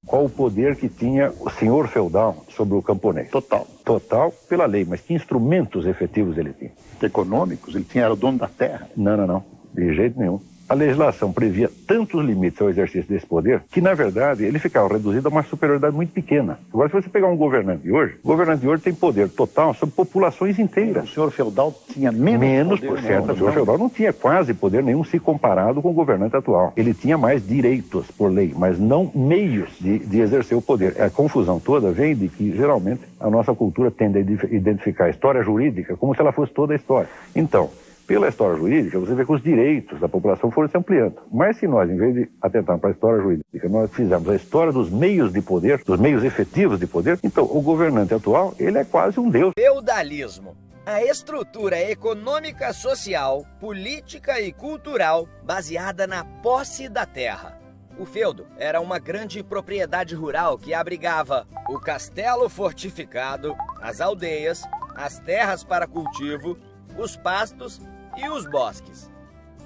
Qual o poder que tinha o senhor feudal sobre o camponês? Total. Total pela lei, mas que instrumentos efetivos ele tinha? Econômicos? Ele era o dono da terra? Não. De jeito nenhum. A legislação previa tantos limites ao exercício desse poder que, na verdade, ele ficava reduzido a uma superioridade muito pequena. Agora, se você pegar um governante de hoje, o governante de hoje tem poder total sobre populações inteiras. O senhor feudal tinha menos poder, por certo. O senhor feudal não tinha quase poder nenhum se comparado com o governante atual. Ele tinha mais direitos por lei, mas não meios de exercer o poder. A confusão toda vem de que, geralmente, a nossa cultura tende a identificar a história jurídica como se ela fosse toda a história. Então, pela história jurídica, você vê que os direitos da população foram se ampliando. Mas se nós, em vez de atentarmos para a história jurídica, nós fizermos a história dos meios de poder, dos meios efetivos de poder, então o governante atual, ele é quase um deus. Feudalismo. A estrutura econômica, social, política e cultural baseada na posse da terra. O feudo era uma grande propriedade rural que abrigava o castelo fortificado, as aldeias, as terras para cultivo, os pastos e os bosques.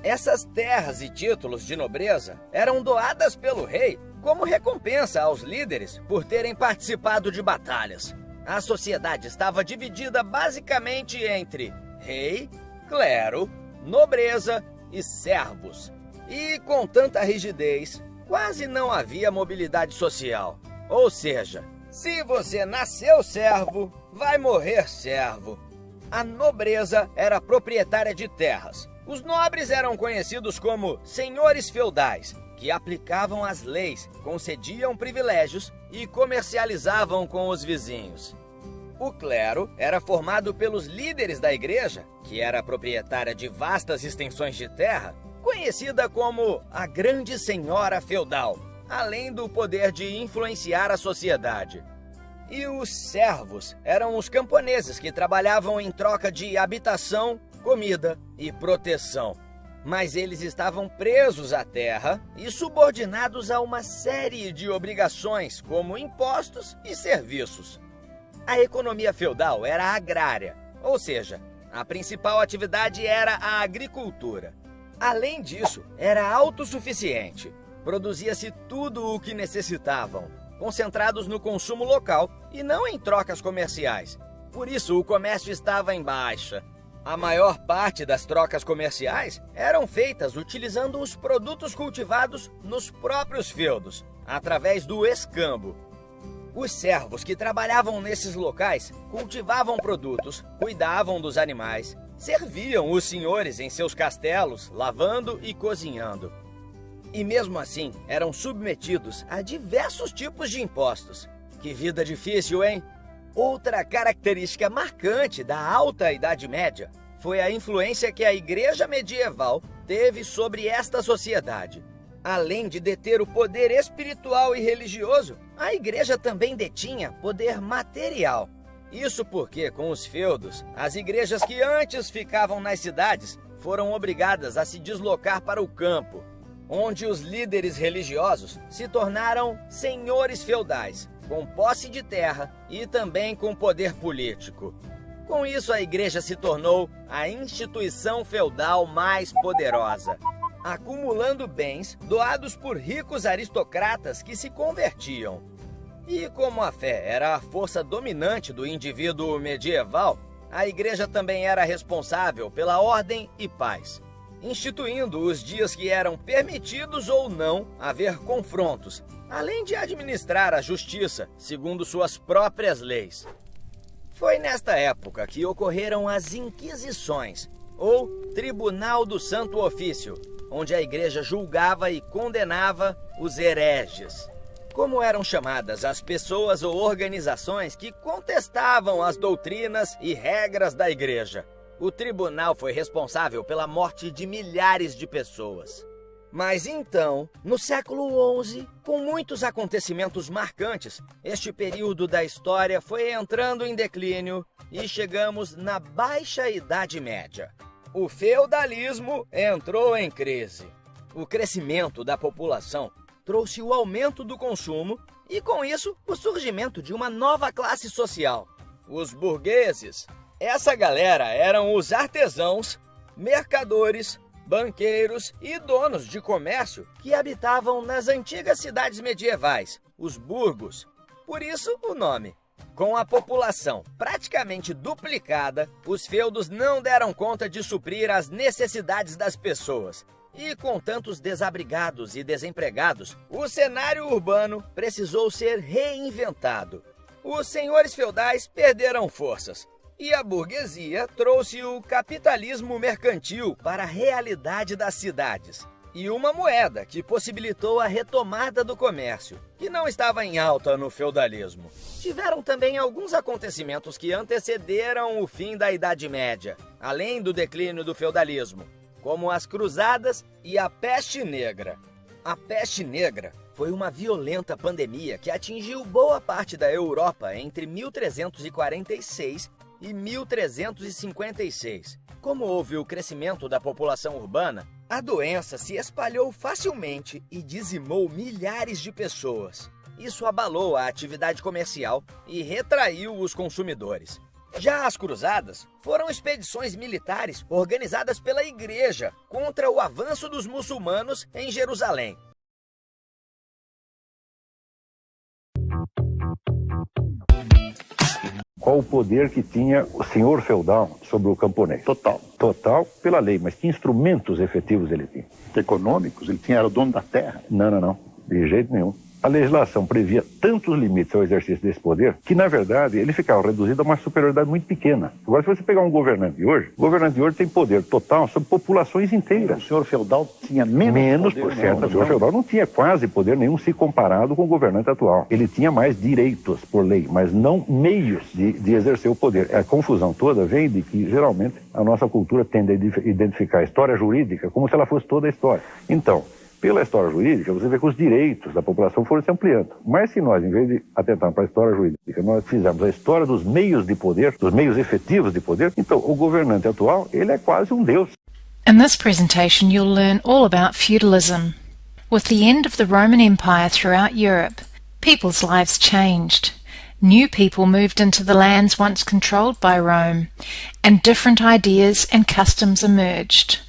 Essas terras e títulos de nobreza eram doadas pelo rei como recompensa aos líderes por terem participado de batalhas. A sociedade estava dividida basicamente entre rei, clero, nobreza e servos. E com tanta rigidez, quase não havia mobilidade social. Ou seja, se você nasceu servo, vai morrer servo. A nobreza era proprietária de terras. Os nobres eram conhecidos como senhores feudais, que aplicavam as leis, concediam privilégios e comercializavam com os vizinhos. O clero era formado pelos líderes da igreja, que era proprietária de vastas extensões de terra, conhecida como a Grande Senhora Feudal, além do poder de influenciar a sociedade. E os servos eram os camponeses que trabalhavam em troca de habitação, comida e proteção. Mas eles estavam presos à terra e subordinados a uma série de obrigações, como impostos e serviços. A economia feudal era agrária, ou seja, a principal atividade era a agricultura. Além disso, era autossuficiente. Produzia-se tudo o que necessitavam, concentrados no consumo local e não em trocas comerciais. Por isso, o comércio estava em baixa. A maior parte das trocas comerciais eram feitas utilizando os produtos cultivados nos próprios feudos, através do escambo. Os servos que trabalhavam nesses locais cultivavam produtos, cuidavam dos animais, serviam os senhores em seus castelos, lavando e cozinhando. E mesmo assim, eram submetidos a diversos tipos de impostos. Que vida difícil, hein? Outra característica marcante da Alta Idade Média foi a influência que a Igreja medieval teve sobre esta sociedade. Além de deter o poder espiritual e religioso, a Igreja também detinha poder material. Isso porque, com os feudos, as igrejas que antes ficavam nas cidades foram obrigadas a se deslocar para o campo, onde os líderes religiosos se tornaram senhores feudais, com posse de terra e também com poder político. Com isso, a igreja se tornou a instituição feudal mais poderosa, acumulando bens doados por ricos aristocratas que se convertiam. E como a fé era a força dominante do indivíduo medieval, a igreja também era responsável pela ordem e paz, instituindo os dias que eram permitidos ou não haver confrontos, além de administrar a justiça segundo suas próprias leis. Foi nesta época que ocorreram as Inquisições, ou Tribunal do Santo Ofício, onde a igreja julgava e condenava os hereges. Como eram chamadas as pessoas ou organizações que contestavam as doutrinas e regras da igreja. O tribunal foi responsável pela morte de milhares de pessoas. Mas então, no século XI, com muitos acontecimentos marcantes, este período da história foi entrando em declínio e chegamos na Baixa Idade Média. O feudalismo entrou em crise. O crescimento da população trouxe o aumento do consumo e, com isso, o surgimento de uma nova classe social, os burgueses. Essa galera eram os artesãos, mercadores, banqueiros e donos de comércio que habitavam nas antigas cidades medievais, os burgos. Por isso o nome. Com a população praticamente duplicada, os feudos não deram conta de suprir as necessidades das pessoas. E com tantos desabrigados e desempregados, o cenário urbano precisou ser reinventado. Os senhores feudais perderam forças e a burguesia trouxe o capitalismo mercantil para a realidade das cidades. E uma moeda que possibilitou a retomada do comércio, que não estava em alta no feudalismo. Tiveram também alguns acontecimentos que antecederam o fim da Idade Média, além do declínio do feudalismo, como as Cruzadas e a Peste Negra. A Peste Negra foi uma violenta pandemia que atingiu boa parte da Europa entre 1346 e 1356. Como houve o crescimento da população urbana, a doença se espalhou facilmente e dizimou milhares de pessoas. Isso abalou a atividade comercial e retraiu os consumidores. Já as cruzadas foram expedições militares organizadas pela Igreja contra o avanço dos muçulmanos em Jerusalém. Qual o poder que tinha o senhor feudal sobre o camponês? Total. Total pela lei, mas que instrumentos efetivos ele tinha? Econômicos, ele tinha, era o dono da terra. Não, de jeito nenhum. A legislação previa tantos limites ao exercício desse poder que, na verdade, ele ficava reduzido a uma superioridade muito pequena. Agora, se você pegar um governante de hoje, o governante de hoje tem poder total sobre populações inteiras. O senhor feudal tinha menos poder. Por certo, o senhor feudal não tinha quase poder nenhum se comparado com o governante atual. Ele tinha mais direitos por lei, mas não meios de exercer o poder. A confusão toda vem de que, geralmente, a nossa cultura tende a identificar a história jurídica como se ela fosse toda a história. Então, pela história jurídica, você vê que os direitos da população foram se ampliando. Mas se nós, em vez de atentarmos para a história jurídica, nós fizermos a história dos meios de poder, dos meios efetivos de poder, então o governante atual, ele é quase um deus. In this presentation, you'll learn all about feudalism. With the end of the Roman Empire throughout Europe, people's lives changed. New people moved into the lands once controlled by Rome, and different ideas and customs emerged.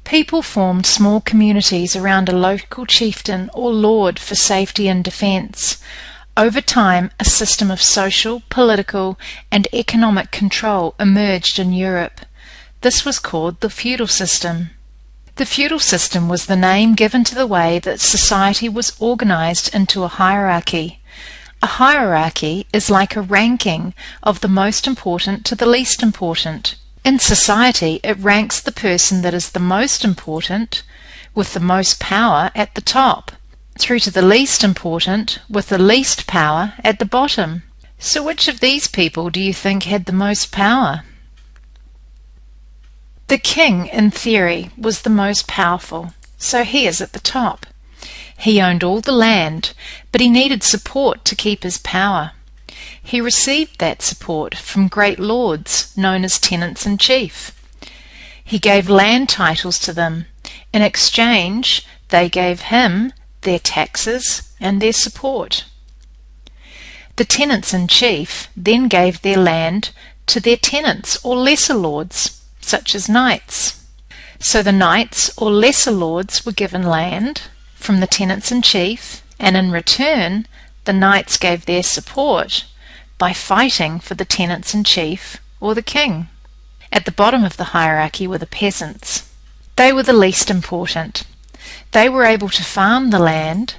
People formed small communities around a local chieftain or lord for safety and defence. Over time, a system of social, political and economic control emerged in Europe. This was called the feudal system. The feudal system was the name given to the way that society was organised into a hierarchy. A hierarchy is like a ranking of the most important to the least important. In society, it ranks the person that is the most important, with the most power at the top, through to the least important, with the least power at the bottom. So which of these people do you think had the most power? The king, in theory, was the most powerful, so he is at the top. He owned all the land, but he needed support to keep his power. He received that support from great lords, known as tenants-in-chief. He gave land titles to them. In exchange, they gave him their taxes and their support. The tenants-in-chief then gave their land to their tenants or lesser lords, such as knights. So the knights or lesser lords were given land from the tenants-in-chief, and in return the knights gave their support by fighting for the tenants-in-chief or the king. At the bottom of the hierarchy were the peasants. They were the least important. They were able to farm the land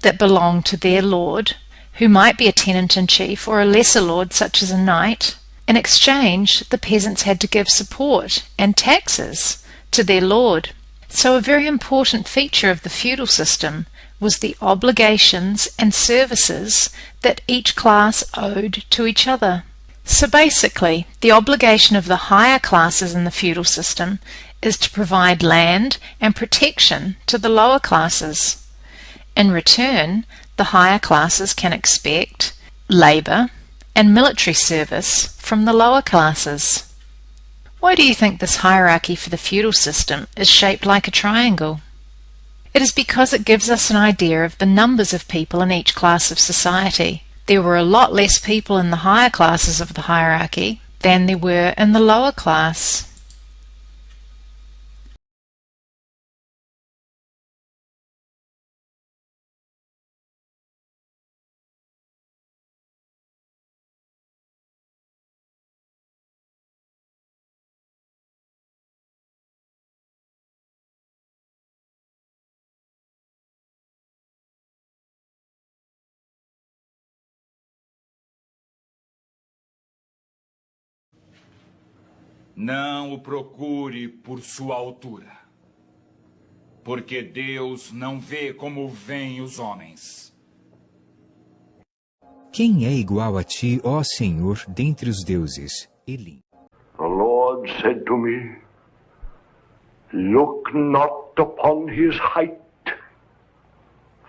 that belonged to their lord, who might be a tenant-in-chief or a lesser lord such as a knight. In exchange, the peasants had to give support and taxes to their lord. So a very important feature of the feudal system was the obligations and services that each class owed to each other. So basically, the obligation of the higher classes in the feudal system is to provide land and protection to the lower classes. In return, the higher classes can expect labour and military service from the lower classes. Why do you think this hierarchy for the feudal system is shaped like a triangle? It is because it gives us an idea of the numbers of people in each class of society. There were a lot less people in the higher classes of the hierarchy than there were in the lower class. Não o procure por sua altura, porque Deus não vê como veem os homens. Quem é igual a ti, ó Senhor, dentre os deuses? Elim. The Lord said to me, Look not upon his height,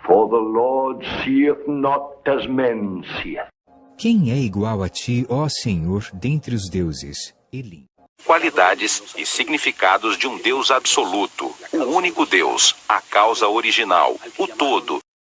for the Lord seeth not as men seeth. Quem é igual a ti, ó Senhor, dentre os deuses? Elim. Qualidades e significados de um Deus absoluto, o único Deus, a causa original, o todo,